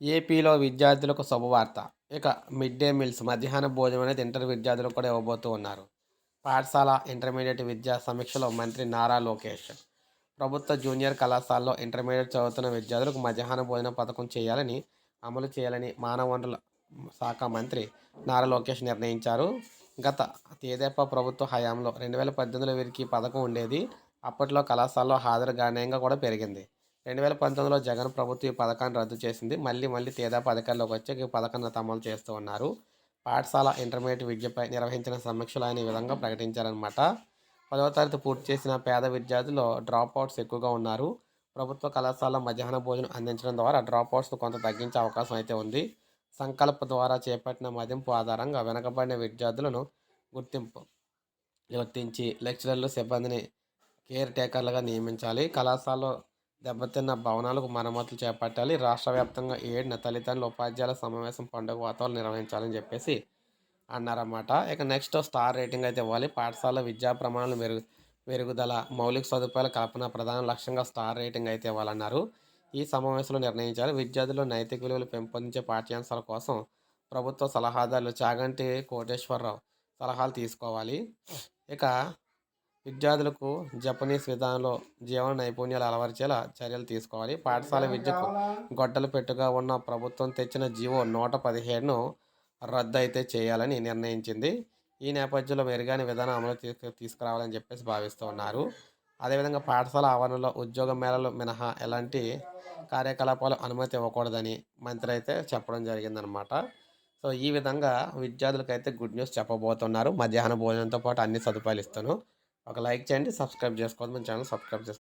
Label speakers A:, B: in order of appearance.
A: ఏపీలో విద్యార్థులకు శుభవార్త. ఇక మిడ్ డే మీల్స్ మధ్యాహ్న భోజనం అనేది ఇంటర్ విద్యార్థులకు కూడా ఇవ్వబోతూ ఉన్నారు. పాఠశాల, ఇంటర్మీడియట్ విద్యా సమీక్షలో మంత్రి నారా లోకేష్. ప్రభుత్వ జూనియర్ కళాశాలలో ఇంటర్మీడియట్ చదువుతున్న విద్యార్థులకు మధ్యాహ్న భోజన పథకం అమలు చేయాలని మానవ వనరుల శాఖ మంత్రి నారా లోకేష్ నిర్ణయించారు. గత తెదేపా ప్రభుత్వ హయాంలో 2018లో వీరికి ఈ పథకం ఉండేది. అప్పట్లో కళాశాలలో హాజరు గణనీయంగా కూడా పెరిగింది. 2019లో జగన్ ప్రభుత్వం ఈ పథకాన్ని రద్దు చేసింది. మళ్ళీ తెదేపా అధికారంలోకి వచ్చాక ఈ పథకాన్ని అమలు చేస్తూ ఉన్నారు. పాఠశాల, ఇంటర్మీడియట్ విద్యపై నిర్వహించిన సమీక్షలో ఆయన ఈ విధంగా ప్రకటించారనమాట. 10వ తరగతి పూర్తి చేసిన పేద విద్యార్థుల్లో డ్రాప్ అవుట్స్ ఎక్కువగా ఉన్నారు. ప్రభుత్వ కళాశాలలో మధ్యాహ్న భోజనం అందించడం ద్వారా డ్రాప్ అవుట్స్ను కొంత తగ్గించే అవకాశం అయితే ఉంది. సంకల్ప ద్వారా చేపట్టిన మదింపు ఆధారంగా వెనుకబడిన విద్యార్థులను గుర్తింపు గుర్తించి లెక్చరర్లు, సిబ్బందిని కేర్ టేకర్లుగా నియమించాలి. కళాశాలలో దెబ్బతిన్న భవనాలకు మరమ్మతులు చేపట్టాలి. రాష్ట్ర వ్యాప్తంగా 7న తల్లిదండ్రుల ఉపాధ్యాయుల సమావేశం పండుగ వాతావరణం నిర్వహించాలని చెప్పేసి అన్నారన్నమాట. ఇక నెక్స్ట్ స్టార్ రేటింగ్ అయితే ఇవ్వాలి. పాఠశాల విద్యా ప్రమాణాలు మెరుగుదల, మౌలిక సదుపాయాల కల్పన ప్రధాన లక్ష్యంగా స్టార్ రేటింగ్ అయితే ఇవ్వాలన్నారు. ఈ సమావేశంలో నిర్ణయించారు. విద్యార్థుల్లో నైతిక విలువలు పెంపొందించే పాఠ్యాంశాల కోసం ప్రభుత్వ సలహాదారులు చాగంటి కోటేశ్వరరావు సలహాలు తీసుకోవాలి. ఇక విద్యార్థులకు జపనీస్ విధానంలో జీవన నైపుణ్యాలు అలవర్చేలా చర్యలు తీసుకోవాలి. పాఠశాల విద్యకు గొడ్డలు పెట్టుగా ఉన్న ప్రభుత్వం తెచ్చిన జీవో 117ను రద్దు అయితే చేయాలని నిర్ణయించింది. ఈ నేపథ్యంలో మెరుగైన విధానం అమలు తీసుకురావాలని చెప్పేసి భావిస్తూ ఉన్నారు. అదేవిధంగా పాఠశాల ఆవరణలో ఉద్యోగ మేళలు మినహా ఎలాంటి కార్యకలాపాలు అనుమతి ఇవ్వకూడదని మంత్రి అయితే చెప్పడం జరిగిందనమాట. సో ఈ విధంగా విద్యార్థులకైతే గుడ్ న్యూస్ చెప్పబోతున్నారు. మధ్యాహ్న భోజనంతో పాటు అన్ని సదుపాయాలు ఇస్తాను. ఒక లైక్ చేయండి, సబ్స్క్రైబ్ చేసుకోవద్దు. మన ఛానల్ సబ్స్క్రైబ్ చేసుకోండి.